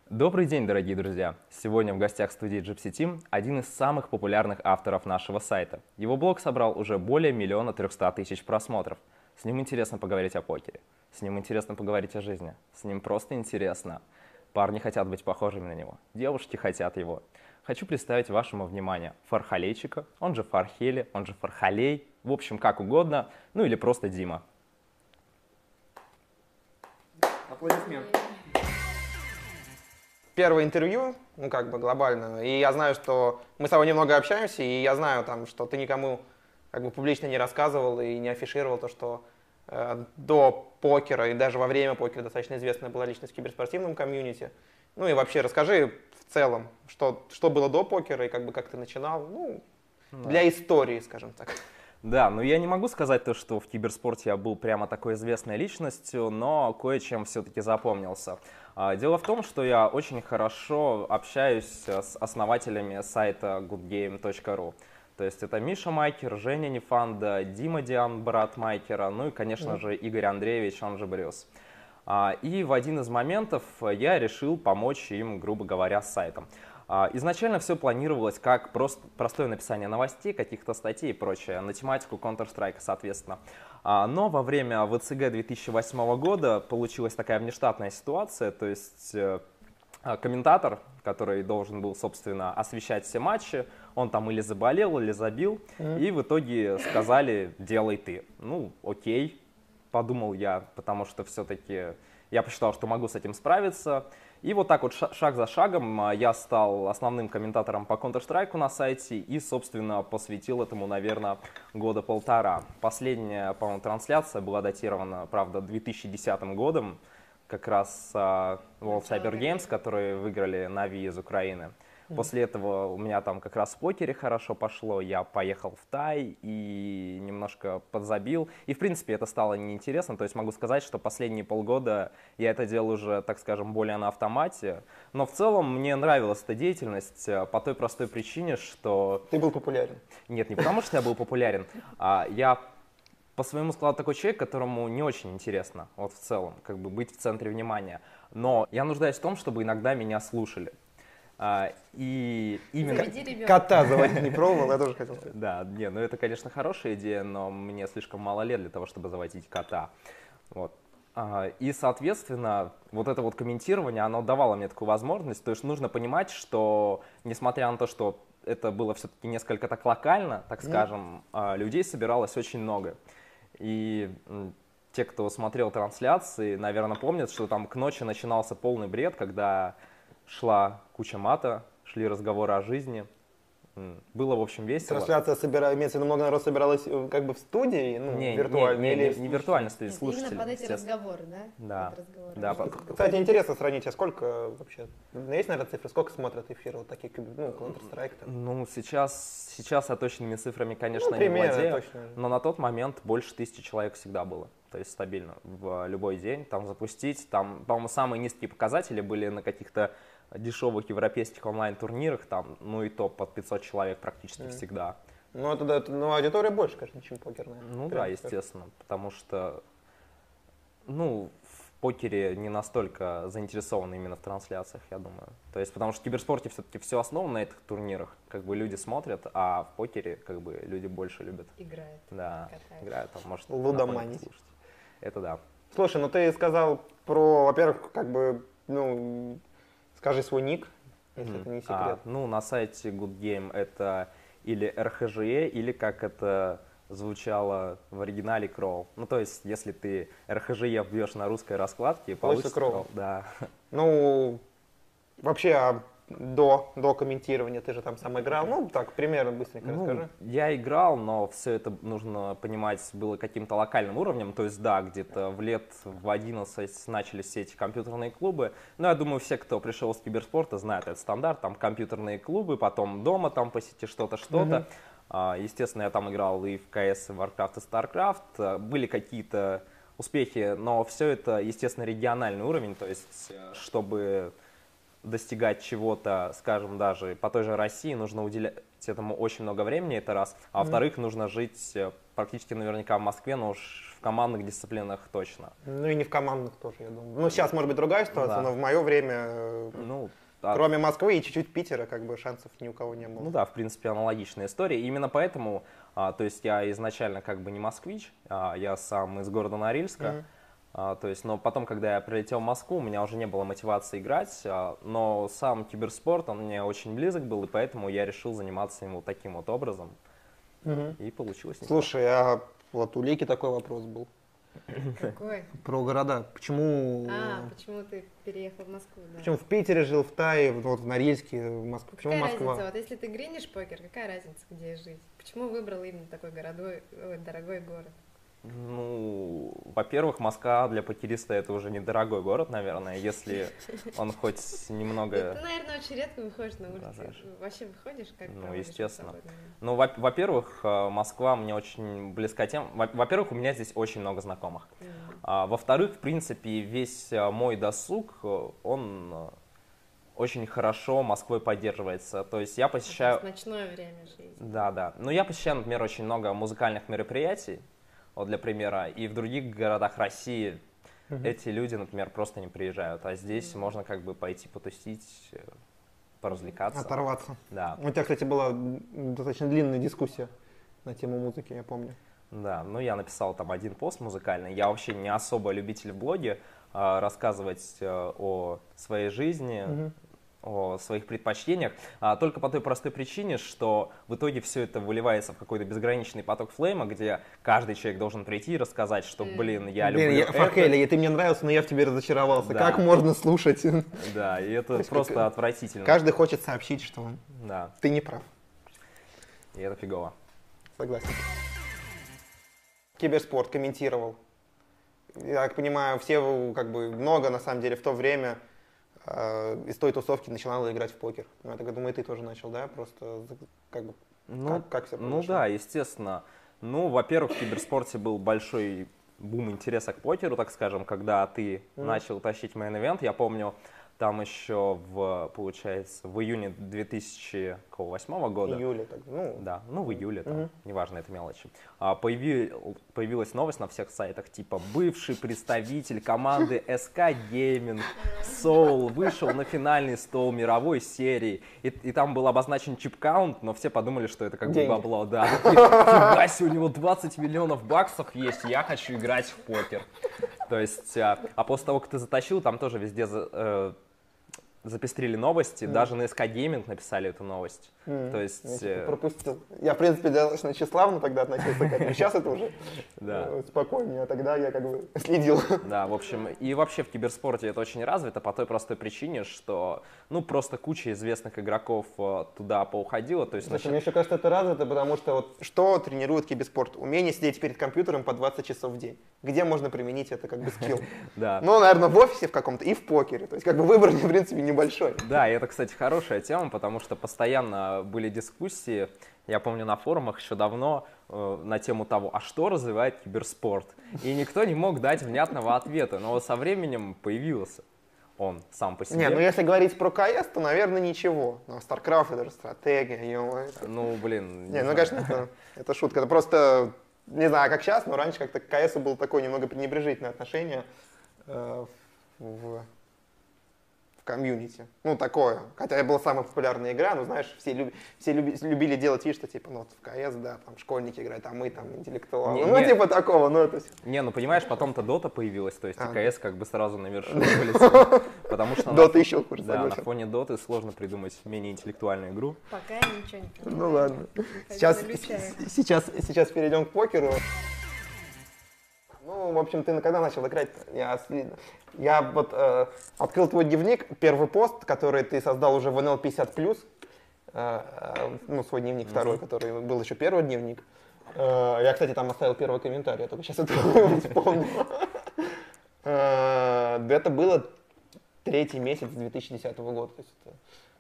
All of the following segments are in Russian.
Добрый день, дорогие друзья! Сегодня в гостях студии Gypsy Team один из самых популярных авторов нашего сайта. Его блог собрал уже более 1 300 000 просмотров. С ним интересно поговорить о покере, с ним интересно поговорить о жизни, с ним просто интересно. Парни хотят быть похожими на него, девушки хотят его. Хочу представить вашему вниманию Фархалейчика, он же Фархели, он же Фархалей, в общем, как угодно, ну или просто Дима. Аплодисменты. Первое интервью, глобально, и я знаю, что мы с тобой немного общаемся, и я знаю, что ты никому публично не рассказывал и не афишировал то, что до покера и даже во время покера достаточно известная была личность в киберспортивном комьюнити. Ну и вообще расскажи в целом, что было до покера и как ты начинал, для истории, скажем так. Да, но я не могу сказать то, что в киберспорте я был прямо такой известной личностью, но кое-чем все-таки запомнился. Дело в том, что я очень хорошо общаюсь с основателями сайта goodgame.ru. То есть это Миша Майкер, Женя Нефанда, Дима Диан, брат Майкера, ну и, конечно же, Игорь Андреевич, он же Брюс. И в один из моментов я решил помочь им, грубо говоря, с сайтом. Изначально все планировалось как простое написание новостей, каких-то статей и прочее, на тематику Counter-Strike, соответственно. Но во время ВЦГ 2008 года получилась такая внештатная ситуация, то есть комментатор, который должен был, собственно, освещать все матчи, он там или заболел, или забил, и в итоге сказали «делай ты». Ну, окей, подумал я, потому что все-таки я посчитал, что могу с этим справиться. И вот так вот шаг за шагом я стал основным комментатором по Counter-Strike на сайте и, собственно, посвятил этому, наверное, 1,5 года. Последняя, по-моему, трансляция была датирована, правда, 2010 годом, как раз World Cyber Games, которые выиграли Na'Vi из Украины. После этого у меня там как раз в покере хорошо пошло, я поехал в Тай и немножко подзабил. И, в принципе, это стало неинтересно, то есть могу сказать, что последние полгода я это делал уже, так скажем, более на автомате. Но в целом мне нравилась эта деятельность по той простой причине, что... Ты был популярен. Нет, не потому что я был популярен, я по своему складу такой человек, которому не очень интересно, вот в целом, быть в центре внимания. Но я нуждаюсь в том, чтобы иногда меня слушали. И именно... Кота заводить не пробовал, я тоже хотел сказать. Да, ну это, конечно, хорошая идея, но мне слишком мало лет для того, чтобы заводить кота. Вот. И, соответственно, вот это вот комментирование, оно давало мне такую возможность. То есть нужно понимать, что, несмотря на то, что это было все-таки несколько так локально, так скажем, людей собиралось очень много. И те, кто смотрел трансляции, наверное, помнят, что там к ночи начинался полный бред, когда шла куча мата, шли разговоры о жизни. Было, в общем, весело. Трансляция имеется в виду, много народу собиралось в студии, виртуально? Не виртуально студии, слушатели. Именно под эти разговоры, да? Да. Кстати, интересно сравнить, а сколько вообще, есть, наверное, цифры, сколько смотрят эфиры вот таких, Counter-Strike? Ну, сейчас я точными цифрами, конечно, примерно, не владею, точно. Но на тот момент больше 1000 человек всегда было. То есть стабильно в любой день там запустить. Там, по-моему, самые низкие показатели были на каких-то дешевых европейских онлайн-турнирах, там, ну и то под 500 человек практически всегда. Ну, аудитория больше, конечно, чем покерная. Ну да, естественно, потому что, в покере не настолько заинтересованы именно в трансляциях, я думаю. То есть, потому что в киберспорте все-таки все основано на этих турнирах, люди смотрят, а в покере, люди больше любят. Играют. Да, играют, там, может, лудоманить. Слушать. Это да. Слушай, ты сказал про, во-первых, скажи свой ник, если это не секрет. На сайте Good Game это или RHGE, или как это звучало в оригинале Crow. Ну, то есть, если ты RHGE вбьешь на русской раскладке, получится Crow. Да. Вообще, до комментирования ты же там сам играл. Примерно быстренько расскажи. Я играл, но все это, нужно понимать, было каким-то локальным уровнем. То есть, да, где-то в лет в 11 начались все эти компьютерные клубы. Но я думаю, все, кто пришел с киберспорта, знают этот стандарт. Там компьютерные клубы, потом дома там посети что-то. Естественно, я там играл и в CS, и в Warcraft, и StarCraft. Были какие-то успехи, но все это, естественно, региональный уровень. То есть, чтобы достигать чего-то, скажем, даже по той же России, нужно уделять этому очень много времени, это раз. А во-вторых, нужно жить практически наверняка в Москве, но уж в командных дисциплинах точно. Ну и не в командных тоже, я думаю. Ну сейчас может быть другая ситуация, Да. но в мое время, кроме Москвы и чуть-чуть Питера, как бы шансов ни у кого не было. Ну да, в принципе, аналогичная история. И именно поэтому, то есть я изначально как бы не москвич, я сам из города Норильска. То есть, но потом, когда я прилетел в Москву, у меня уже не было мотивации играть, но сам киберспорт, он мне очень близок был, и поэтому я решил заниматься им вот таким вот образом. И получилось. Слушай, а вот у Лики такой вопрос был. Какой? Про города. Почему ты переехал в Москву? Да. Почему в Питере жил, в Тае, вот в Норильске, в Москве? Почему какая Москва? Разница? Вот если ты гринишь покер, какая разница, где жить? Почему выбрал именно такой дорогой город? Ну, во-первых, Москва для покериста это уже недорогой город, наверное, если он хоть немного... Ты, наверное, очень редко выходишь на улицу. Вообще выходишь? Как ну, естественно. Ну, во-первых, Москва мне очень близка тем... Во-первых, у меня здесь очень много знакомых. Во-вторых, в принципе, весь мой досуг, он очень хорошо Москвой поддерживается. То есть я посещаю... То есть ночное время жизни. Да. Ну, я посещаю, например, очень много музыкальных мероприятий. Вот для примера, и в других городах России эти люди, например, просто не приезжают, а здесь можно как бы пойти потусить, поразвлекаться. Оторваться. Да. У тебя, кстати, была достаточно длинная дискуссия на тему музыки, я помню. Да, ну я написал там один пост музыкальный, я вообще не особо любитель в блоге рассказывать о своей жизни, о своих предпочтениях, только по той простой причине, что в итоге все это выливается в какой-то безграничный поток флейма, где каждый человек должен прийти и рассказать, что, блин, я люблю это. Фархелли, ты мне нравился, но я в тебе разочаровался. Да. Как можно слушать? Да, и это просто отвратительно. Каждый хочет сообщить, что ты не прав. И это фигово. Согласен. Киберспорт комментировал. Я так понимаю, все как бы много, на самом деле, в то время из той тусовки начинала играть в покер. Я так думаю, и ты тоже начал, да? Просто как бы, как все произошло? Ну да, естественно. Ну, во-первых, в киберспорте был большой бум интереса к покеру, так скажем, когда ты начал тащить мейн-ивент. Я помню, там еще получается, в июне 2008 года. Июля, так, Да, в июле, там, неважно, это мелочи. Появилась новость на всех сайтах, типа, бывший представитель команды SK Gaming, Soul, вышел на финальный стол мировой серии. И там был обозначен чип-каунт, но все подумали, что это как бы бабло, да. Фига себе, у него 20 миллионов баксов есть, я хочу играть в покер. То есть, а после того, как ты затащил, там тоже везде запестрили новости, даже на SK Gaming написали эту новость. То есть... Я пропустил. Я, в принципе, достаточно тщеславно тогда относился к этому. Сейчас это уже спокойнее, а тогда я как бы следил. Да, в общем, и вообще в киберспорте это очень развито по той простой причине, что, просто куча известных игроков туда поуходила. То есть, мне еще кажется, это развито, потому что вот что тренирует киберспорт? Умение сидеть перед компьютером по 20 часов в день. Где можно применить это как бы скилл? Да. Ну, наверное, в офисе в каком-то и в покере. То есть как бы выбор, в принципе, небольшой. Да, и это, кстати, хорошая тема, потому что постоянно были дискуссии, я помню, на форумах еще давно на тему того, а что развивает киберспорт? И никто не мог дать внятного ответа, но со временем появился он сам по себе. Не, ну если говорить про КС, то, наверное, ничего. Но StarCraft — это же стратегия, ё-моё. Ну, блин. Не, ну, конечно, это шутка. Это просто, не знаю, как сейчас, но раньше как-то к КСу было такое немного пренебрежительное отношение в комьюнити. Ну, такое. Хотя это была самая популярная игра, но, знаешь, все любили делать вид, что, типа, вот в КС, да, там школьники играют, а мы там интеллектуалы. Типа такого, Не, понимаешь, потом-то Дота появилась, то есть КС как бы сразу на вершину вылетел. Потому что Дота еще хуже, да, на фоне Доты сложно придумать менее интеллектуальную игру. Пока я ничего не понимаю. Ну, ладно. Сейчас перейдем к покеру. Ну, в общем, ты когда начал играть? Я вот открыл твой дневник, первый пост, который ты создал уже в NL 50+, свой дневник второй, который был еще первый дневник. Я, кстати, там оставил первый комментарий, я только сейчас это вспомнил. Это было 3-й месяц 2010 года, то есть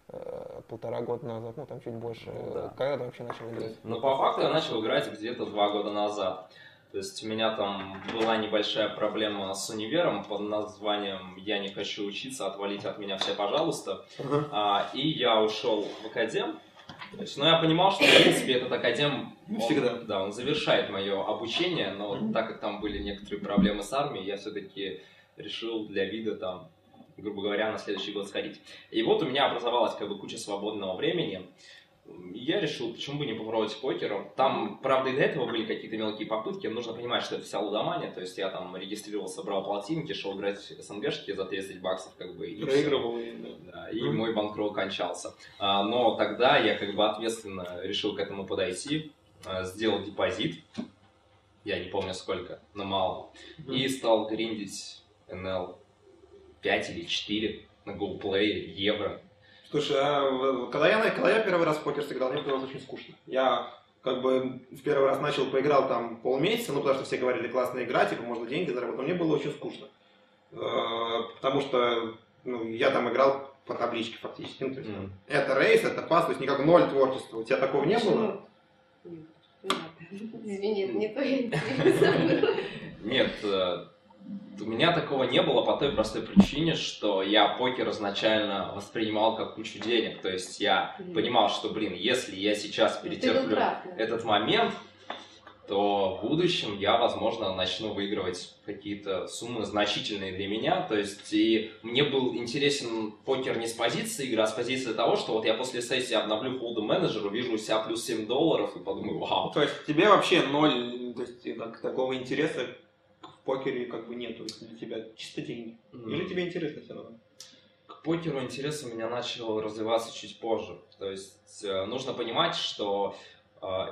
это 1,5 года назад, там чуть больше. Когда ты вообще начал играть? Ну, по факту я начал играть где-то 2 года назад. То есть у меня там была небольшая проблема с универом под названием «Я не хочу учиться, отвалите от меня все, пожалуйста». И я ушел в академ. То есть, я понимал, что, в принципе, этот академ, он завершает мое обучение, но так как там были некоторые проблемы с армией, я все-таки решил для вида там, грубо говоря, на следующий год сходить. И вот у меня образовалась куча свободного времени. Я решил, почему бы не попробовать покером. Там, правда, и до этого были какие-то мелкие попытки. Нужно понимать, что это вся лудомания. То есть я там регистрировался, брал полтинники, шел играть в СНГшки за 30 баксов, и проигрывал. И мой банкролл кончался. Но тогда я ответственно решил к этому подойти, сделал депозит, я не помню сколько, но мало, и стал гриндить НЛ 5 или 4 на GoPlay, евро. Слушай, когда я первый раз в покер сыграл, мне было очень скучно. Я в первый раз поиграл там полмесяца, потому что все говорили, классно играть, можно деньги заработать, но мне было очень скучно. Потому что я там играл по табличке фактически. То есть, это рейс, это пас, то есть никак ноль творчества. У тебя такого не было? Извини, не то я не забыла. Нет, у меня такого не было по той простой причине, что я покер изначально воспринимал как кучу денег. То есть я понимал, что, если я сейчас перетерплю этот момент, то в будущем я, возможно, начну выигрывать какие-то суммы значительные для меня. То есть и мне был интересен покер не с позиции игры, а с позиции того, что я после сессии обновлю холдом менеджер, увижу у себя плюс $7 и подумаю, вау. То есть тебе вообще ноль, то есть такого интереса в покере нету, для тебя чисто деньги? Или тебе интересно все равно? К покеру интерес у меня начал развиваться чуть позже. То есть нужно понимать, что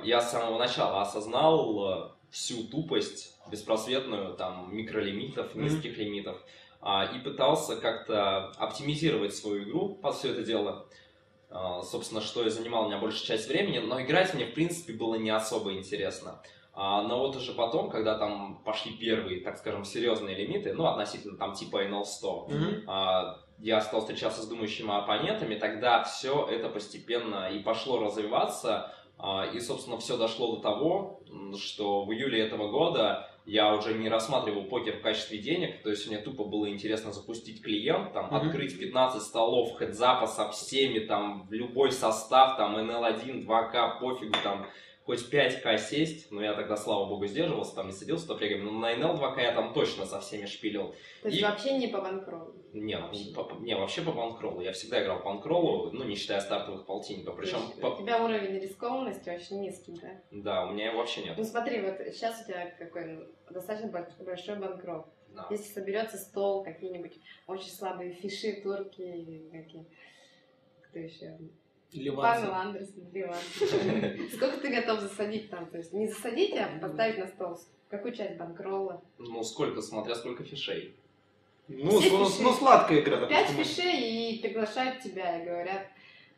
я с самого начала осознал всю тупость беспросветную микролимитов, низких лимитов и пытался как-то оптимизировать свою игру под все это дело. Собственно, что и занимало у меня большую часть времени, но играть мне в принципе было не особо интересно. Но вот уже потом, когда пошли первые, так скажем, серьезные лимиты, относительно типа NL100, я стал встречаться с думающими оппонентами, тогда все это постепенно и пошло развиваться. И, собственно, все дошло до того, что в июле этого года я уже не рассматривал покер в качестве денег, то есть мне тупо было интересно запустить клиент, открыть 15 столов хедзапа со всеми, в любой состав, NL1, 2К, пофигу, хоть 5К сесть, но я тогда, слава богу, сдерживался, не садился с топ-регами, но на NL 2К я точно со всеми шпилил. То есть вообще не по банкроллу? Нет, вообще по банкроллу. Я всегда играл по банкроллу, не считая стартовых полтинников. Причем у тебя уровень рискованности очень низкий, да? Да, у меня его вообще нет. Смотри, вот сейчас у тебя какой достаточно большой банкролл. Да. Если соберется стол, какие-нибудь очень слабые фиши, турки, кто еще? Павел Андерсон, Сколько ты готов засадить там? То есть не засадить, а поставить на стол? Какую часть банкролла? Смотря сколько фишей. Сладкая игра. 5 фишей и приглашают тебя и говорят,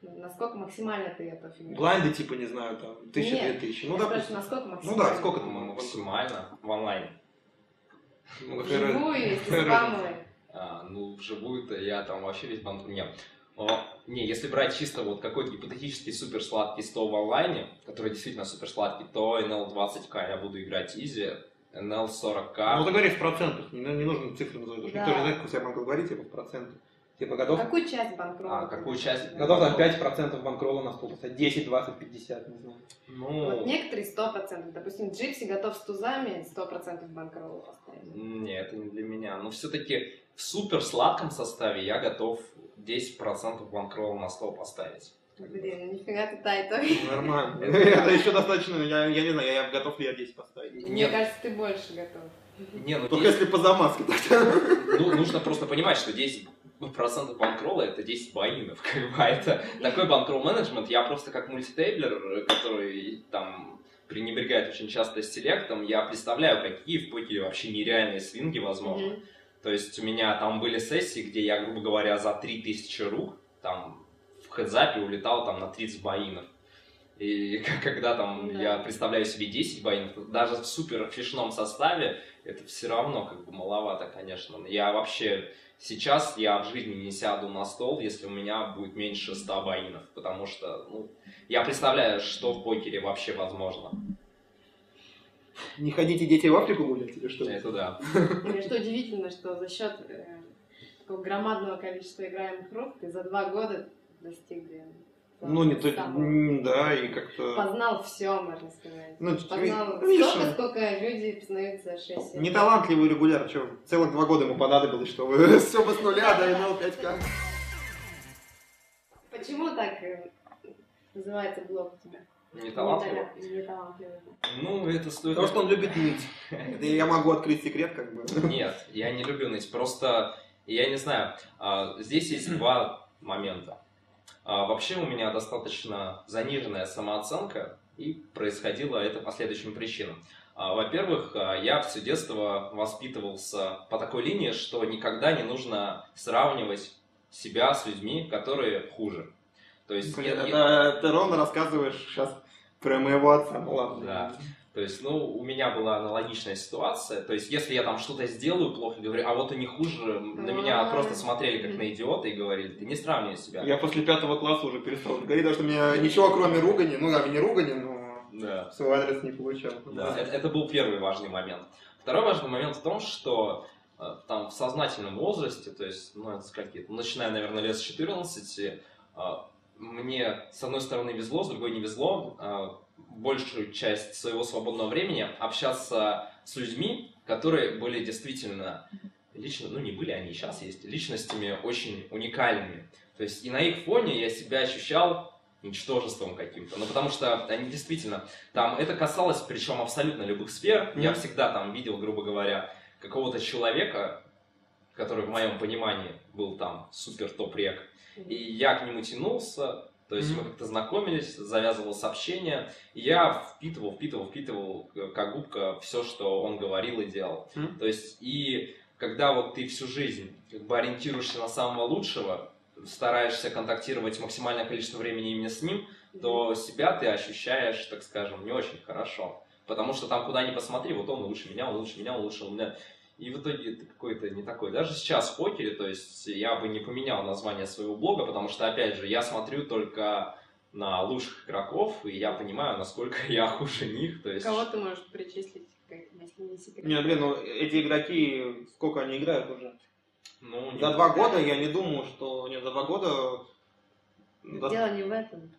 насколько максимально ты готов играть. Блайнды, не знаю, 1000-2000. Я спрашиваю, насколько максимально? Сколько ты максимально в онлайне? Вживую, если спамовый. Вживую-то я вообще весь банк нет. Не, если брать чисто какой-то гипотетический суперсладкий стол в онлайне, который действительно суперсладкий, то NL 20К я буду играть изи, NL 40К. Ты говори в процентах, не нужно цифры называть. Никто не знает, как у себя банкролл говорить, в процентах. Годов... Какую часть банкролла? Какую часть? Годов 5% банкролла на стол поставить, 10, 20, 50, не знаю. Некоторые 100%. Допустим, Джипси готов с тузами 100% банкролла поставить. Нет, это не для меня. Но все-таки в супер сладком составе я готов 10% банкролла на стол поставить. Нифига ты тайто. Нормально. Это еще достаточно, я не знаю, я готов ли я 10 поставить. Мне кажется, ты больше готов. Только если по замазке тогда. Нужно просто понимать, что 10% банкролла это 10 боинов. Это такой банкролл-менеджмент. Я просто как мультитейблер, который пренебрегает очень часто селектом, я представляю, какие в покере вообще нереальные свинги возможны. То есть у меня были сессии, где я, грубо говоря, за 3000 рук в хедзапе улетал на 30 боинов. И когда я представляю себе 10 боинов, даже в супер фишном составе, это все равно маловато, конечно. Я вообще сейчас в жизни не сяду на стол, если у меня будет меньше 100 боинов, потому что я представляю, что в покере вообще возможно. Не ходите, дети, в Африку гулять или что? Это да. И что удивительно, что за счет такого громадного количества играемых рук ты за 2 года достиг. Ну, не то, да, и как-то... Познал все, можно сказать. Ну, познал столько, сколько люди познают за 6 лет. Неталантливый регуляр, что, целых 2 года ему понадобилось, чтобы все бы с нуля доиграл 5К. Почему так называется блог у тебя? Неталантливый? Неталантливый. Ну, это стоит... Потому что он любит ныть. Это я могу открыть секрет, как бы. Нет, я не люблю ныть. Просто, я не знаю, здесь есть 2 момента. Вообще у меня достаточно заниженная самооценка, и происходило это по следующим причинам. Во-первых, я все детство воспитывался по такой линии, что никогда не нужно сравнивать себя с людьми, которые хуже. То есть, ты ровно рассказываешь сейчас про моего отца, ну ладно. Да. То есть, у меня была аналогичная ситуация. То есть, если я там что-то сделаю плохо, говорю, а вот они хуже, на меня просто смотрели как на идиота и говорили, ты не сравнивай себя. Я после 5 класса уже перестал говорить, потому что у меня ничего кроме ругани, не ругани, но в свой адрес не получал. Да, это был первый важный момент. Второй важный момент в том, что там в сознательном возрасте, то есть, это скольки, начиная, наверное, лет с 14, мне, с одной стороны, везло, с другой не везло, большую часть своего свободного времени общаться с людьми, которые были действительно не были, они и сейчас есть, личностями очень уникальными. То есть и на их фоне я себя ощущал ничтожеством каким-то. Потому что они действительно, там это касалось, причем абсолютно любых сфер. Я всегда там видел, грубо говоря, какого-то человека, который в моем понимании был там супер топ-рек, и я к нему тянулся. То есть мы как-то знакомились, завязывалось общение, и я впитывал как губка все, что он говорил и делал. То есть, и когда вот ты всю жизнь как бы ориентируешься на самого лучшего, стараешься контактировать максимальное количество времени именно с ним, то себя ты ощущаешь, так скажем, не очень хорошо. Потому что там куда ни посмотри, вот он лучше меня, он лучше меня, он лучше меня. И в итоге ты какой-то не такой. Даже сейчас в покере, то есть я бы не поменял название своего блога, потому что, опять же, я смотрю только на лучших игроков, и я понимаю, насколько я хуже них. То есть... Кого ты можешь причислить, если не секрет? Эти игроки, сколько они играют уже? За 2 года я не думаю, что... Нет, за 2 года... Дело не в этом.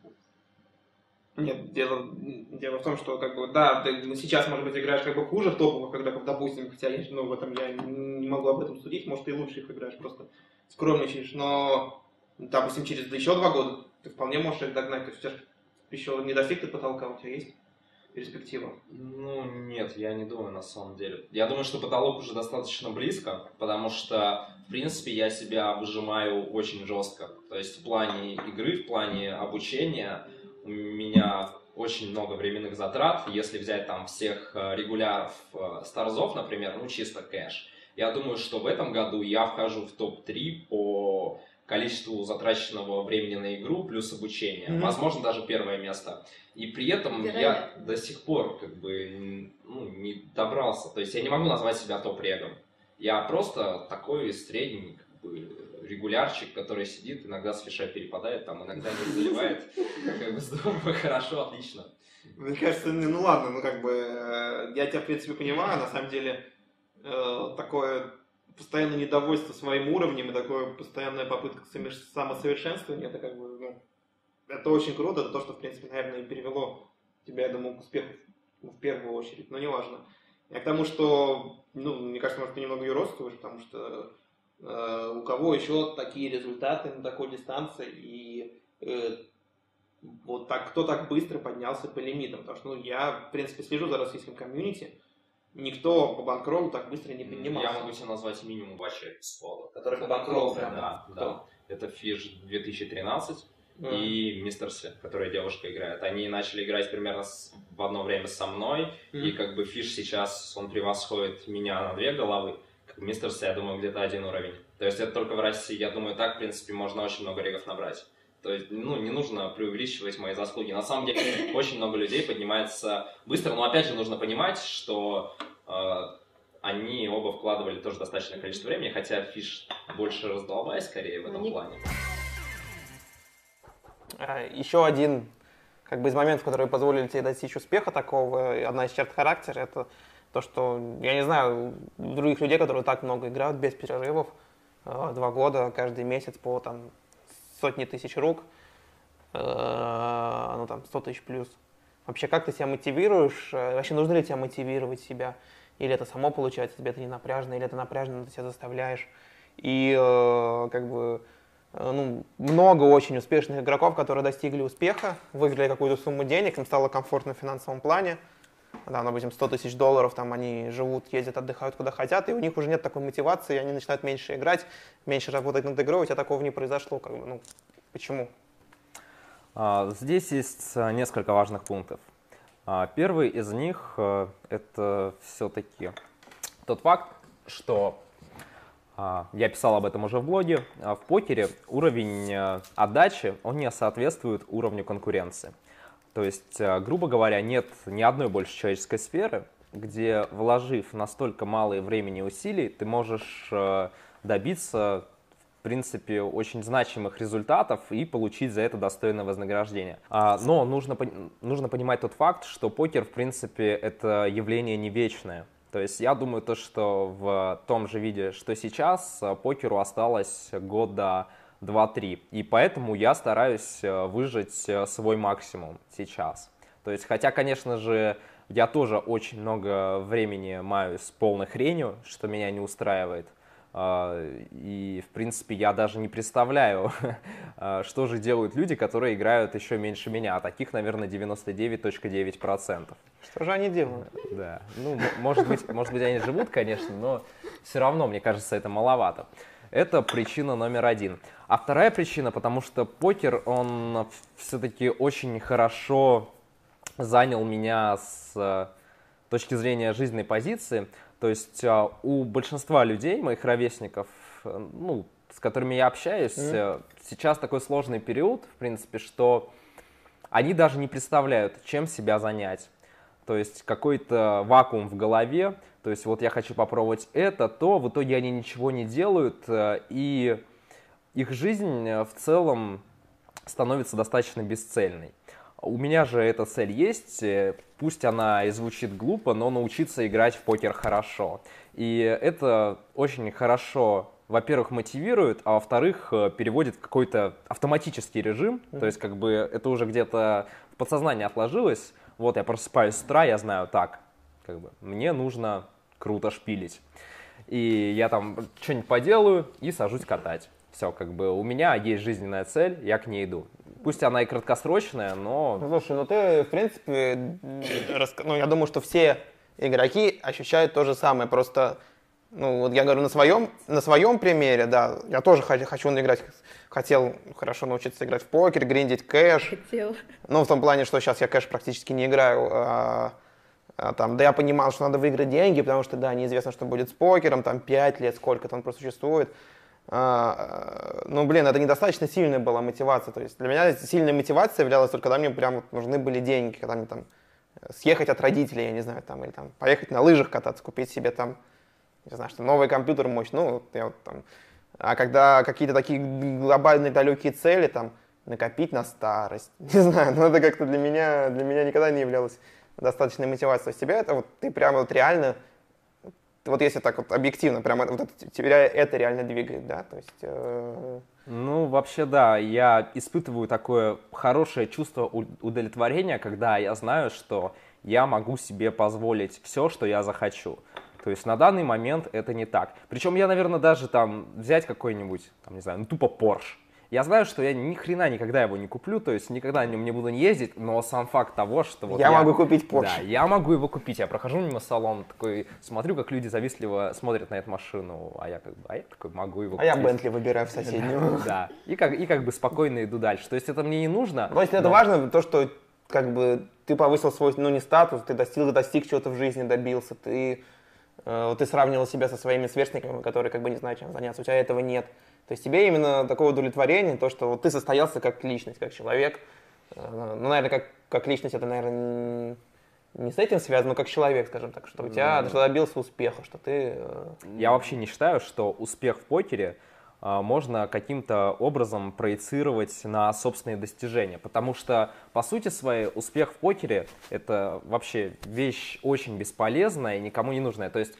Нет, дело в том, что ты сейчас, может быть, играешь хуже в топовых, когда, допустим, хотя я в этом я не могу об этом судить, может, ты лучше их играешь, просто скромничаешь, но, допустим, через еще 2 года ты вполне можешь их догнать, то есть у тебя еще не достиг ты потолка, у тебя есть перспектива? Нет, я не думаю, на самом деле. Я думаю, что потолок уже достаточно близко, потому что, в принципе, я себя выжимаю очень жестко, то есть в плане игры, в плане обучения. У меня очень много временных затрат. Если взять там всех регуляров старзов, например, чисто кэш, я думаю, что в этом году я вхожу в топ-3 по количеству затраченного времени на игру плюс обучение. Возможно, даже 1 место. И при этом я до сих пор не добрался. То есть я не могу назвать себя топ-регом. Я просто такой средний регулярчик, который сидит, иногда с фиша перепадает, там иногда не заливает. Здорово, хорошо, отлично. Мне кажется, ладно, я тебя, в принципе, понимаю, на самом деле, такое постоянное недовольство своим уровнем и такое постоянная попытка самосовершенствования, это это очень круто, это то, что, в принципе, наверное, и перевело тебя, я думаю, к успеху в первую очередь, но неважно. Я к тому, что, мне кажется, может, ты немного юродствуешь, потому что у кого еще такие результаты на такой дистанции и кто так быстро поднялся по лимитам, потому что я, в принципе, слежу за российским комьюнити, никто по банкроллу так быстро не поднимался. Я могу тебе назвать минимум 2 человека с пола. Который по банкроллу прям? Да. Это Фиш 2013 и Мистерси, которая девушка играет. Они начали играть примерно в одно время со мной, и Фиш сейчас, он превосходит меня на 2 головы. Мистерси, я думаю, где-то 1 уровень. То есть это только в России. Я думаю, так, в принципе, можно очень много регов набрать. То есть, не нужно преувеличивать мои заслуги. На самом деле, очень много людей поднимается быстро. Но, опять же, нужно понимать, что они оба вкладывали тоже достаточное количество времени, хотя Фиш больше раздолбай скорее в этом плане. Еще один как бы из моментов, которые позволили тебе достичь успеха такого, одна из черт характера, это то, что, я не знаю, других людей, которые так много играют без перерывов, 2 года, каждый месяц по там сотни тысяч рук, ну там 100 тысяч плюс. Вообще, как ты себя мотивируешь? Вообще, нужно ли тебя мотивировать себя? Или это само получается, тебе это не напряжно, или это напряжно, но ты себя заставляешь? И как бы ну, много очень успешных игроков, которые достигли успеха, выиграли какую-то сумму денег, им стало комфортно в финансовом плане. Да, допустим, $100 тысяч, там они живут, ездят, отдыхают куда хотят, и у них уже нет такой мотивации, и они начинают меньше играть, меньше работать над игрой, у тебя такого не произошло. Как бы, ну, почему? Здесь есть несколько важных пунктов. Первый из них – это все-таки тот факт, что я писал об этом уже в блоге. В покере уровень отдачи, он не соответствует уровню конкуренции. То есть, грубо говоря, нет ни одной больше человеческой сферы, где, вложив настолько малое времени и усилий, ты можешь добиться, в принципе, очень значимых результатов и получить за это достойное вознаграждение. Но нужно понимать тот факт, что покер, в принципе, это явление не вечное. То есть я думаю, что в том же виде, что сейчас, покеру осталось года 2-3. И поэтому я стараюсь выжать свой максимум сейчас. То есть, хотя, конечно же, я тоже очень много времени маюсь полной хренью, что меня не устраивает. И, в принципе, я даже не представляю, что же делают люди, которые играют еще меньше меня. А таких, наверное, 99,9%. Что же они делают? Да. Ну, может быть, они живут, конечно, но все равно, мне кажется, это маловато. Это причина номер один. А вторая причина, потому что покер, он все-таки очень хорошо занял меня с точки зрения жизненной позиции. То есть у большинства людей, моих ровесников, ну, с которыми я общаюсь, сейчас такой сложный период, в принципе, что они даже не представляют, чем себя занять. То есть какой-то вакуум в голове, то есть вот я хочу попробовать это, то в итоге они ничего не делают, и их жизнь в целом становится достаточно бесцельной. У меня же эта цель есть, пусть она и звучит глупо, но научиться играть в покер хорошо. И это очень хорошо, во-первых, мотивирует, а во-вторых, переводит в какой-то автоматический режим, то есть как бы это уже где-то в подсознании отложилось. Вот я просыпаюсь с утра, я знаю, так, как бы мне нужно круто шпилить. И я там что-нибудь поделаю и сажусь катать. Все, как бы у меня есть жизненная цель, я к ней иду. Пусть она и краткосрочная, но... Ну, слушай, ну ты, в принципе, ну, я думаю, что все игроки ощущают то же самое, просто, ну, вот я говорю на своем примере, да, я тоже хочу играть, хотел хорошо научиться играть в покер, гриндить кэш. Хотел. Ну, в том плане, что сейчас я кэш практически не играю, там, да я понимал, что надо выиграть деньги, потому что, да, неизвестно, что будет с покером, там, 5 лет, сколько-то он просто существует. Ну, блин, это недостаточно сильная была мотивация. То есть для меня сильная мотивация являлась только когда мне прям вот нужны были деньги, когда мне там съехать от родителей, я не знаю, там, или там поехать на лыжах кататься, купить себе там, не знаю, что новый компьютер мощный, ну, я вот там. А когда какие-то такие глобальные далекие цели, там, накопить на старость, не знаю, но это как-то для меня никогда не являлось достаточной мотивацией. То есть тебя это вот, ты прямо вот реально, вот если так вот объективно, прямо вот тебя это реально двигает, да, то есть... Ну, вообще, да, я испытываю такое хорошее чувство удовлетворения, когда я знаю, что я могу себе позволить все, что я захочу. То есть на данный момент это не так. Причем я, наверное, даже там взять какой-нибудь, там, не знаю, ну тупо Porsche. Я знаю, что я ни хрена никогда его не куплю, то есть никогда на нем не буду ездить, но сам факт того, что вот я могу купить Porsche. Да, я могу его купить. Я прохожу мимо салона, такой, смотрю, как люди завистливо смотрят на эту машину, а я такой могу его купить. А я Bentley выбираю в соседнюю. Да, и как бы спокойно иду дальше. То есть это мне не нужно. То есть это важно, то, что как бы ты повысил свой, ну не статус, ты достиг чего-то в жизни, добился, ты сравнивал себя со своими сверстниками, которые как бы не знают, чем заняться, у тебя этого нет. То есть тебе именно такое удовлетворение, то, что вот ты состоялся как личность, как человек. Ну, наверное, как личность, это, наверное, не с этим связано, но как человек, скажем так, что у тебя добился успеха, что ты... Я вообще не считаю, что успех в покере можно каким-то образом проецировать на собственные достижения. Потому что, по сути своей, успех в покере — это вообще вещь очень бесполезная и никому не нужная. То есть,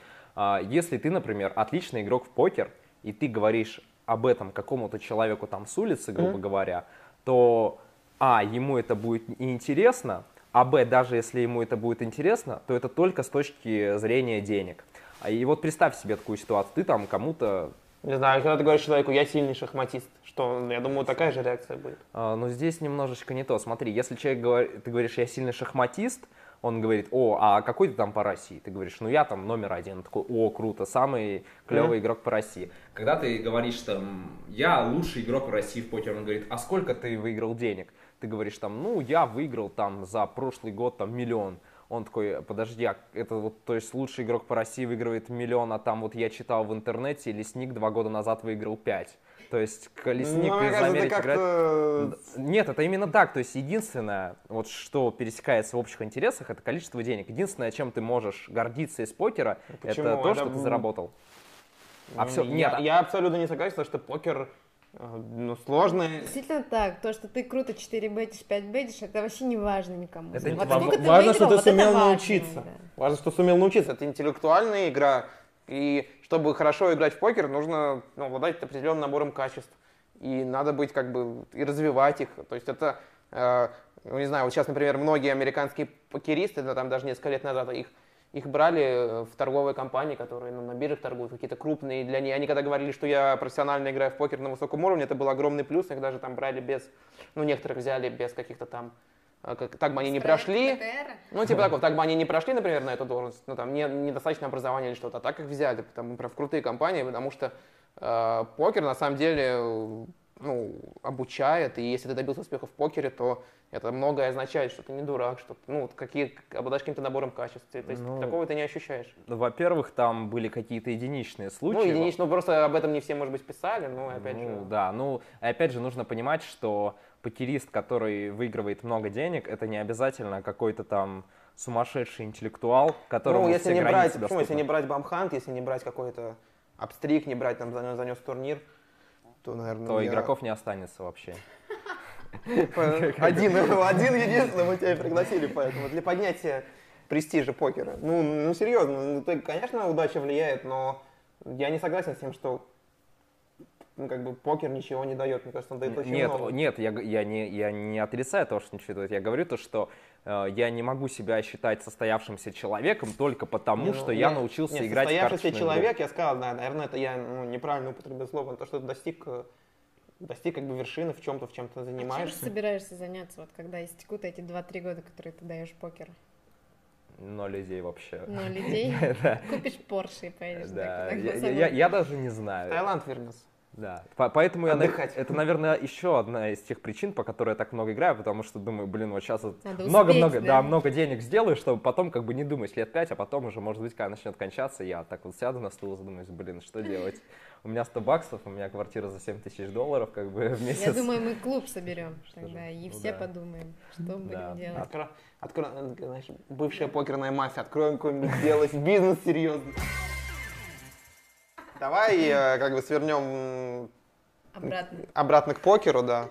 если ты, например, отличный игрок в покер, и ты говоришь об этом какому-то человеку там с улицы, грубо говоря, то, ему это будет неинтересно, а, даже если ему это будет интересно, то это только с точки зрения денег. И вот представь себе такую ситуацию, ты там кому-то... Не знаю, когда ты говоришь человеку, я сильный шахматист, что, я думаю, такая же реакция будет. Но здесь немножечко не то. Смотри, если человек ты говоришь, я сильный шахматист, он говорит, а какой ты там по России? Ты говоришь, я там номер 1. Он такой, круто, самый клевый игрок по России. Когда ты говоришь, там, я лучший игрок в России в покер, он говорит, а сколько ты выиграл денег? Ты говоришь, там, я выиграл там за прошлый год там 1 миллион. Он такой, подожди, это вот, то есть лучший игрок по России выигрывает 1 миллион, а там вот я читал в интернете, Лесник 2 года назад выиграл 5. То есть Лесник из Америки играет... Нет, это именно так. То есть единственное, вот что пересекается в общих интересах, это количество денег. Единственное, чем ты можешь гордиться из покера, это то, что ты заработал. Я абсолютно не согласен, потому что покер... сложно. Действительно так. То, что ты круто 4 бетишь, 5 бетишь, это вообще не важно никому. Это важно, что ты сумел научиться. Да. Важно, что сумел научиться. Это интеллектуальная игра. И чтобы хорошо играть в покер, нужно обладать определенным набором качеств. И надо быть и развивать их. То есть это, не знаю, вот сейчас, например, многие американские покеристы, там даже несколько лет назад их брали в торговые компании, которые на биржах торгуют, какие-то крупные. Для них, они когда говорили, что я профессионально играю в покер на высоком уровне, это был огромный плюс. Их даже там брали без, некоторых взяли без каких-то там, так бы они не прошли. Типа такого, так бы они не прошли, например, на эту должность, там недостаточно образования или что-то. А так их взяли, например, в крутые компании, потому что покер на самом деле обучает, и если ты добился успеха в покере, то это многое означает, что ты не дурак, что ты обладаешь каким-то набором качеств. То есть такого ты не ощущаешь. Во-первых, там были какие-то единичные случаи. Просто об этом не все, может быть, писали, но опять же... Да, опять же нужно понимать, что покерист, который выигрывает много денег, это не обязательно какой-то там сумасшедший интеллектуал, которому все границы доступны. Если не брать бамхант, если не брать какой-то апстрик, не брать там занес турнир, то, наверное, то игроков не останется вообще. Один единственный мы тебя пригласили, поэтому для поднятия престижа покера. Серьезно, конечно, удача влияет, но я не согласен с тем, что покер ничего не дает. Мне кажется, он дает очень много. Нет, я не отрицаю то, что ничего не дает. Я говорю то, что я не могу себя считать состоявшимся человеком только потому, что я научился играть в карточную игру. Состоявшийся человек, я сказал, наверное, это я неправильно употребил слово, то, что ты достиг вершины в чем-то занимаешься. Чем же собираешься заняться, когда истекут эти 2-3 года, которые ты даешь покеру? 0 идей вообще. 0 идей? Купишь Порше и поедешь. Да, я даже не знаю. В Таиланд вернется. Да, поэтому это, наверное, еще одна из тех причин, по которой я так много играю, потому что думаю, вот сейчас много денег сделаю, чтобы потом не думать лет 5, а потом уже, может быть, когда начнет кончаться, я так сяду на стул и задумаюсь, что делать? У меня 100 баксов, у меня квартира за $7000 в месяц. Я думаю, мы клуб соберем тогда, и все подумаем, что будем делать. Знаешь, бывшая покерная мафия, откроем какой-нибудь делать бизнес серьезный. Давай свернем обратно к покеру, да.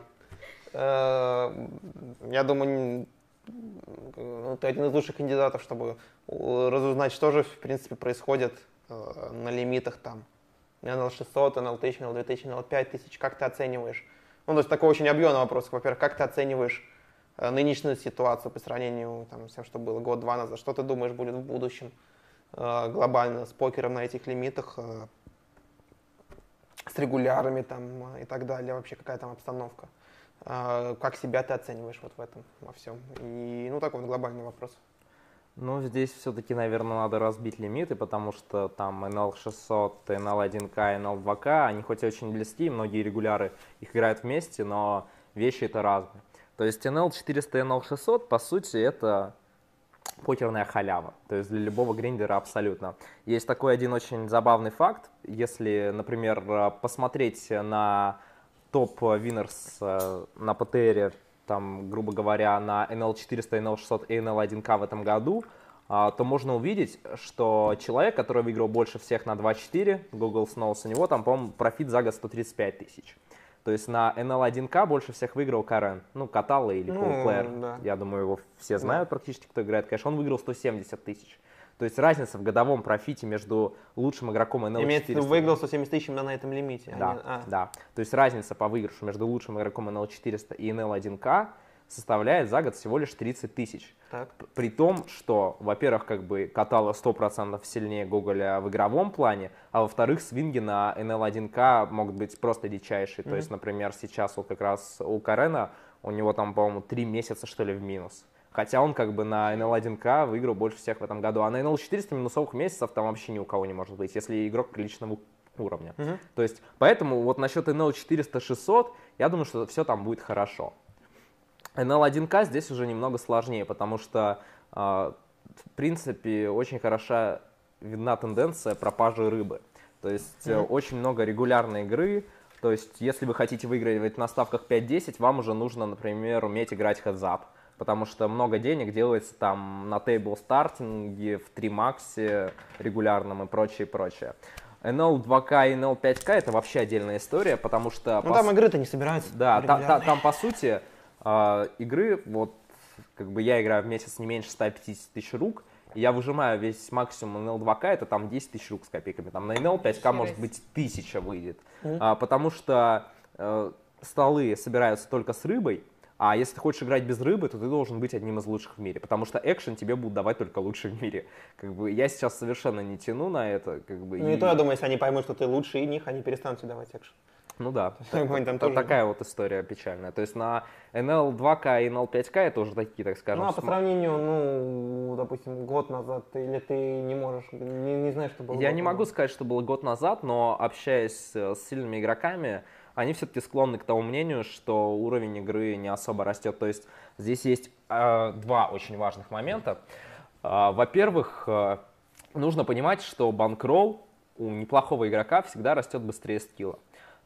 Я думаю, ты один из лучших кандидатов, чтобы разузнать, что же, в принципе, происходит на лимитах там. NL600, NL1000, NL2000, NL5000, как ты оцениваешь? То есть такой очень объемный вопрос. Во-первых, как ты оцениваешь нынешнюю ситуацию по сравнению с тем, что было год-два назад? Что ты думаешь будет в будущем глобально с покером на этих лимитах? С регулярами и так далее, вообще какая там обстановка. Как себя ты оцениваешь в этом, во всем? И, такой глобальный вопрос. Здесь все-таки, наверное, надо разбить лимиты, потому что там NL600, NL1K, NL2K, они хоть и очень близки, многие регуляры их играют вместе, но вещи это разные. То есть NL400 и NL600, по сути, это покерная халява, то есть для любого гриндера абсолютно. Есть такой один очень забавный факт, если, например, посмотреть на топ-виннерс на ПТР, там, грубо говоря, на NL400, NL600 и NL1K в этом году, то можно увидеть, что человек, который выиграл больше всех на 2.4, Google Snows, у него там, по-моему, профит за год 135 тысяч. То есть на NL1K больше всех выиграл Карен. Ну, Каталла или Коуплеер. Да. Я думаю, его все знают практически, кто играет. Конечно, он выиграл 170 тысяч. То есть разница в годовом профите между лучшим игроком NL400... Имеется в виду, выиграл 170 тысяч именно на этом лимите. Да, да. То есть разница по выигрышу между лучшим игроком NL400 и NL1K составляет за год всего лишь 30 тысяч. Так. При том, что, во-первых, как бы Каталла 100% сильнее Гоголя в игровом плане, а во-вторых, свинги на NL1K могут быть просто дичайшие. То есть, например, сейчас вот как раз у Карена, у него там, по-моему, 3 месяца, что ли, в минус. Хотя он как бы на NL1K выиграл больше всех в этом году. А на NL400 минусовых месяцев там вообще ни у кого не может быть, если игрок приличного уровня. То есть, поэтому вот насчет NL400-600, я думаю, что все там будет хорошо. NL1K здесь уже немного сложнее, потому что, в принципе, очень хороша видна тенденция пропажи рыбы. То есть очень много регулярной игры. То есть если вы хотите выигрывать на ставках 5-10, вам уже нужно, например, уметь играть heads-up. Потому что много денег делается там на тейбл-стартинге, в 3-максе регулярном и прочее, прочее. NL2K и NL5K это вообще отдельная история, потому что... Ну там игры-то не собираются. Да, там по сути игры, вот как бы я играю в месяц не меньше 150 тысяч рук, и я выжимаю весь максимум NL2K, это там 10 тысяч рук с копейками. Там на NL5K может быть 1000 выйдет, потому что столы собираются только с рыбой. А если ты хочешь играть без рыбы, то ты должен быть одним из лучших в мире, потому что экшен тебе будут давать только лучшие в мире. Как бы я сейчас совершенно не тяну на это. Как бы, ну и то, я думаю, если они поймут, что ты лучше них, они перестанут тебе давать экшен. Ну да, там тоже... такая вот история печальная. То есть на NL2K и NL5K это уже такие, так скажем... Ну а по сравнению, ну, допустим, год назад, или ты не можешь, не знаешь, что было Я не могу сказать, что было год назад, но общаясь с сильными игроками, они все-таки склонны к тому мнению, что уровень игры не особо растет. То есть здесь есть два очень важных момента. Во-первых, нужно понимать, что банкролл у неплохого игрока всегда растет быстрее скилла.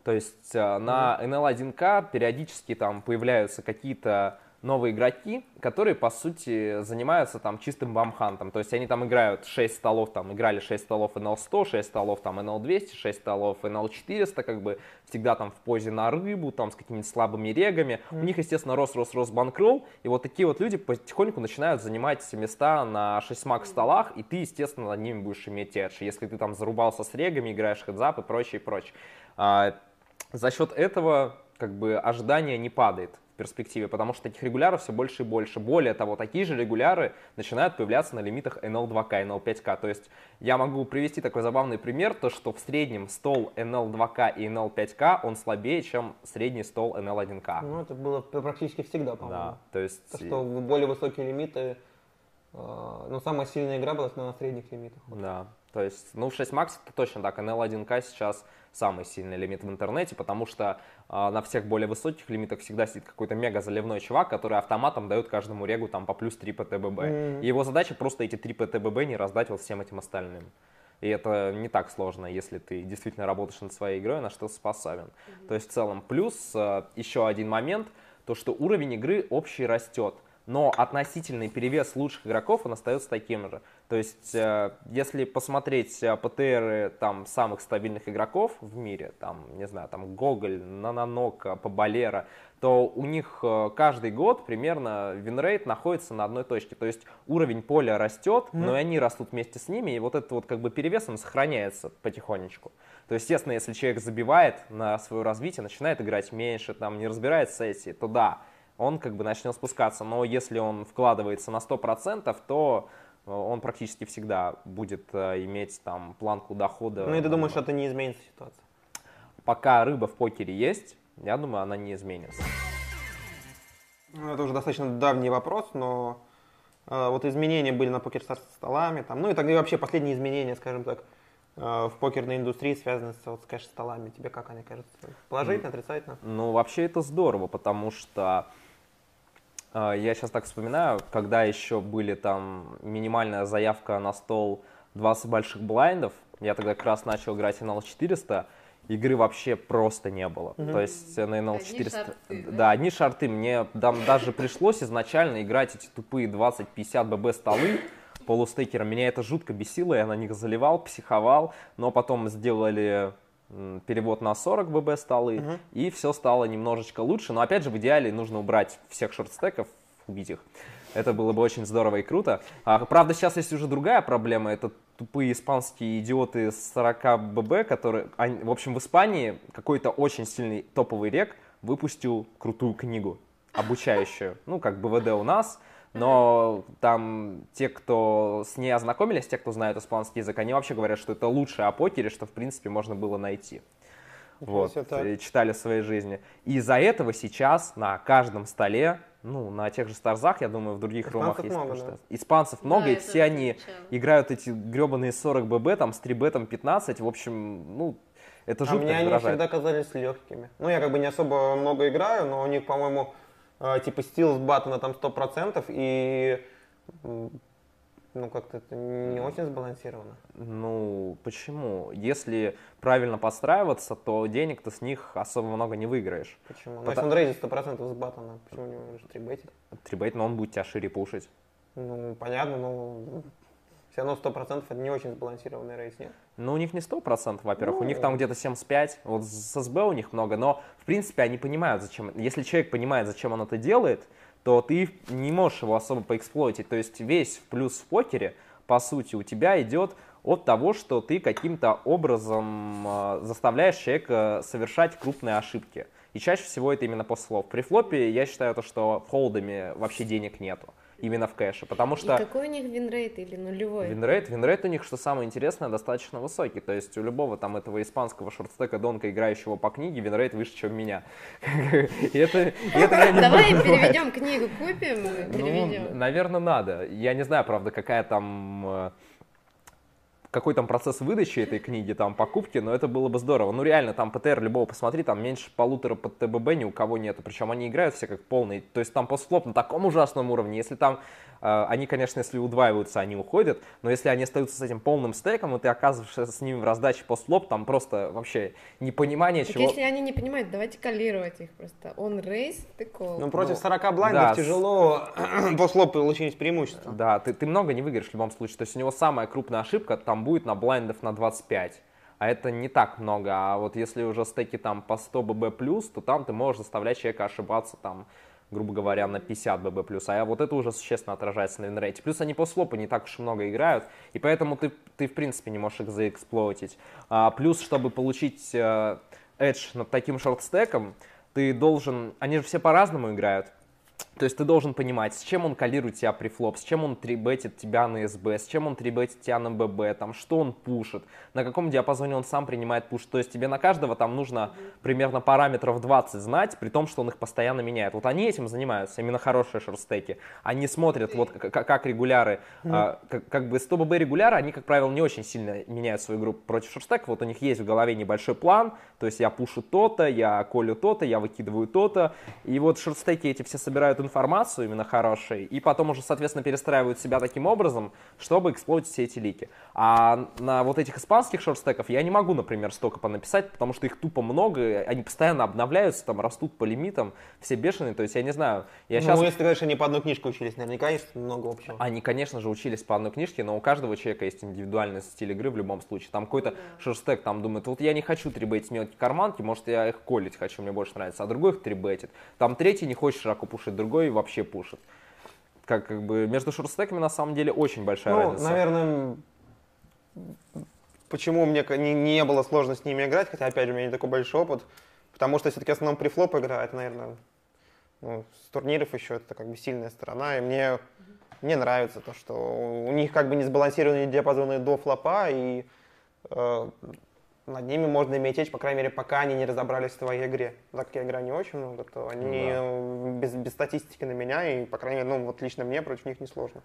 То есть на NL1K периодически там появляются какие-то новые игроки, которые, по сути, занимаются там чистым бамхантом. То есть они там играют 6 столов, там играли 6 столов NL100, 6 столов там NL200, 6 столов NL400, как бы всегда там в позе на рыбу, там с какими-то слабыми регами. У них, естественно, рос банкролл, и вот такие вот люди потихоньку начинают занимать места на 6-макс столах, и ты, естественно, над ними будешь иметь эдж. Если ты там зарубался с регами, играешь хедзап и прочее, прочее. За счет этого как бы ожидание не падает в перспективе, потому что таких регуляров все больше и больше. Более того, такие же регуляры начинают появляться на лимитах NL2K, NL5K. То есть я могу привести такой забавный пример, то что в среднем стол NL2K и NL5K он слабее, чем средний стол NL1K. Ну это было практически всегда, по-моему. Да, то есть... То, что более высокие лимиты, ну самая сильная игра была на средних лимитах. Да, то есть, ну в 6 макс это точно так, NL1K сейчас самый сильный лимит в интернете, потому что на всех более высоких лимитах всегда сидит какой-то мега заливной чувак, который автоматом дает каждому регу там по плюс 3 ПТББ. И его задача просто эти 3 ПТББ не раздать вот всем этим остальным. И это не так сложно, если ты действительно работаешь над своей игрой, на что способен. То есть в целом плюс еще один момент, то что уровень игры общий растет. Но относительный перевес лучших игроков, он остается таким же. То есть, если посмотреть ПТРы там, самых стабильных игроков в мире, там, не знаю, там Гоголь, Нананок, Поболера, то у них каждый год примерно винрейт находится на одной точке. То есть уровень поля растет, но и они растут вместе с ними, и вот этот вот как бы перевес он сохраняется потихонечку. То есть, естественно, если человек забивает на свое развитие, начинает играть меньше, там, не разбирает сессии, то да, он как бы начнет спускаться, но если он вкладывается на 100%, то он практически всегда будет иметь там планку дохода. Ну и ты думаешь, что это не изменится ситуация? Пока рыба в покере есть, я думаю, она не изменится. Ну, это уже достаточно давний вопрос, но вот изменения были на покер-столами, там, ну и тогда и вообще последние изменения, скажем так, в покерной индустрии связаны с, вот, с кэш-столами. Тебе как они кажутся? Положительно, отрицательно? Ну, вообще это здорово, потому что я сейчас так вспоминаю, когда еще были там минимальная заявка на стол 20 больших блайндов, я тогда как раз начал играть NL400, игры вообще просто не было. То есть на NL400... Да, одни шарты. Мне там даже пришлось изначально играть эти тупые 20-50 ББ столы, полустейкером. Меня это жутко бесило, я на них заливал, психовал, но потом сделали перевод на 40 ББ столы, и все стало немножечко лучше. Но опять же, в идеале нужно убрать всех шортстеков, убить их. Это было бы очень здорово и круто. Правда, сейчас есть уже другая проблема. Это тупые испанские идиоты с 40 ББ, которые... В общем, в Испании какой-то очень сильный топовый рек выпустил крутую книгу, обучающую. Ну, как БВД у нас, но там те, кто с ней ознакомились, те, кто знают испанский язык, они вообще говорят, что это лучшее о покере, что, в принципе, можно было найти. Вот, и читали в своей жизни. И из-за этого сейчас на каждом столе, ну, на тех же Старзах, я думаю, в других румах есть. Много, да. Испанцев много, Да, и все они замечала. играют эти гребаные 40 ББ, там, с 3бетом 15, в общем, ну, это жутко мне они раздражает. всегда казались легкими. Ну, я как бы не особо много играю, но у них, по-моему, типа стил с баттона там 100%, и ну, как-то это не очень сбалансировано. Ну, почему? Если правильно подстраиваться, то денег ты с них особо много не выиграешь. Почему? Ну, если он рейзит 100% с баттона, почему у него же 3бетить? 3бет, но он будет тебя шире пушить. Ну, понятно, но все равно 100% это не очень сбалансированный рейс, нет? Ну, у них не 100%, во-первых, у них там Ну. где-то 75, вот с СБ у них много, но, в принципе, они понимают, зачем. Если человек понимает, зачем он это делает, то ты не можешь его особо поэксплойтить. То есть весь плюс в покере, по сути, у тебя идет от того, что ты каким-то образом заставляешь человека совершать крупные ошибки. И чаще всего это именно постфлоп. При флопе я считаю, то, что холдами вообще денег нету. Именно в кэше, потому что... И какой у них винрейт или нулевой? Винрейт у них, что самое интересное, достаточно высокий. То есть у любого там этого испанского шортстека донка, играющего по книге, винрейт выше, чем у меня. И это я не Давай понимаю. переведем книгу, купим, Ну, переведем. наверное, надо. Я не знаю, правда, какой там процесс выдачи этой книги, там, покупки, но это было бы здорово. Ну, реально, там ПТР любого посмотри, там меньше 1,5 под ТББ ни у кого нету, причем они играют все как полные, то есть там постфлоп на таком ужасном уровне, если там, они, конечно, если удваиваются, они уходят, но если они остаются с этим полным стейком, и ты оказываешься с ними в раздаче постфлоп, там просто вообще непонимание Так чего... если они не понимают, давайте коллировать их просто. Он рейс, ты кол. Ну, против 40 блайндов да, тяжело постфлоп получить преимущество. Да, ты много не выиграешь в любом случае. То есть у него самая крупная ошибка там будет на блайндов на 25. А это не так много. А вот если уже стеки там по 100 ББ+, то там ты можешь заставлять человека ошибаться там, грубо говоря, на 50 ББ+. А вот это уже существенно отражается на винрейте. Плюс они постфлопы не так уж и много играют, и поэтому ты в принципе не можешь их заэксплоутить. Плюс, чтобы получить эдж над таким шортстеком, ты должен... Они же все по-разному играют. То есть ты должен понимать, с чем он коллирует тебя при флоп, с чем он трибетит тебя на СБ, с чем он трибетит тебя на ББ, там, что он пушит, на каком диапазоне он сам принимает пуш. То есть тебе на каждого там нужно примерно параметров 20 знать, при том, что он их постоянно меняет. Вот они этим занимаются, именно хорошие шортстеки. Они смотрят, вот как регуляры, как бы 100 ББ регуляры, они, как правило, не очень сильно меняют свою игру против шортстека. Вот у них есть в голове небольшой план, то есть я пушу то-то, я колю то-то, я выкидываю то-то. И вот шортстеки эти все собирают информацию именно хорошей, и потом уже, соответственно, перестраивают себя таким образом, чтобы эксплойтить все эти лики. А на вот этих испанских шортстеков я не могу, например, столько понаписать, потому что их тупо много, они постоянно обновляются, там растут по лимитам, все бешеные, то есть я не знаю. Ну, если ты говоришь, они по одной книжке учились, наверняка есть много общего. Они, конечно же, учились по одной книжке, но у каждого человека есть индивидуальный стиль игры в любом случае. Там какой-то шортстек там думает, вот я не хочу трибетить мелкие карманки, может я их колить хочу, мне больше нравится, а другой их трибетит. Там третий не хочет широко пушить, другой вообще пушит. Как бы между шортстеками на самом деле очень большая разница. Наверное, почему мне не было сложно с ними играть, хотя, опять же, у меня не такой большой опыт, потому что все-таки в основном префлоп играет, наверное, с турниров еще это как бы сильная сторона, и мне нравится то, что у них как бы не сбалансированные диапазоны до флопа, и над ними можно иметь эдж, по крайней мере, пока они не разобрались в твоей игре. Так как я играю не очень много, то они без статистики на меня, и, по крайней мере, вот лично мне против них не сложно.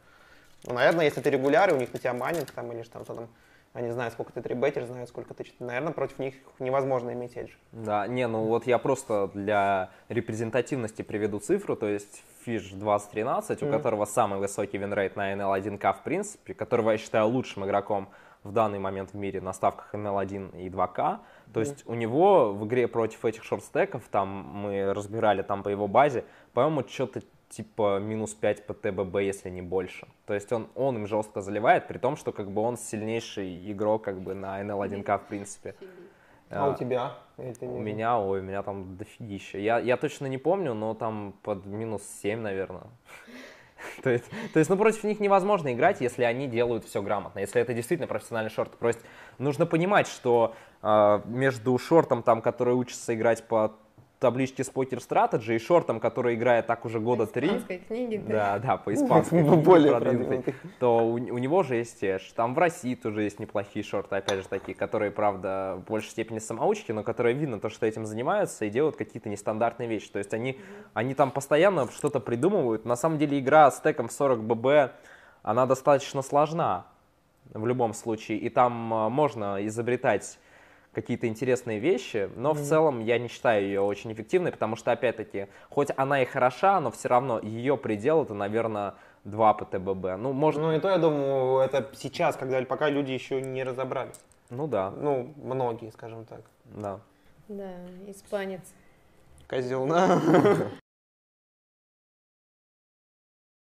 Ну, наверное, если ты регуляры, у них на тебя манит, там, или что там, они знают, сколько ты трибетер, знают, сколько ты... Наверное, против них невозможно иметь эдж. Да, ну вот я просто для репрезентативности приведу цифру, то есть Fish 2013, у которого самый высокий винрейт на NL1K в принципе, которого я считаю лучшим игроком в данный момент в мире на ставках NL1 и 2K. То есть у него в игре против этих шортстеков, там мы разбирали там по его базе, по-моему, что-то типа минус 5 по ТББ, если не больше. То есть он им жестко заливает, при том, что как бы он сильнейший игрок как бы на NL1К в принципе. А у тебя? У меня там дофигища. Я точно не помню, но там под минус 7, наверное. То есть, ну, против них невозможно играть, если они делают все грамотно, если это действительно профессиональный шорт. Просто нужно понимать, что между шортом, там, который учится играть по табличке с Poker Strategy, и шортом, который играет так уже года 3. По испанской книге, да, по испанской книге, более продвинутый. То у него же есть эш. Там в России тоже есть неплохие шорты, опять же, такие, которые, правда, в большей степени самоучки, но которые видно то, что этим занимаются и делают какие-то нестандартные вещи. То есть они там постоянно что-то придумывают. На самом деле игра с теком в 40 ББ, она достаточно сложна в любом случае, и там можно изобретать какие-то интересные вещи, но в целом я не считаю ее очень эффективной, потому что, опять-таки, хоть она и хороша, но все равно ее предел это, наверное, 2 по ТББ. Ну, может... Ну, и то, я думаю, это сейчас, пока люди еще не разобрались. Ну, да. Ну, многие, скажем так. Да. Да, испанец. Козел, да?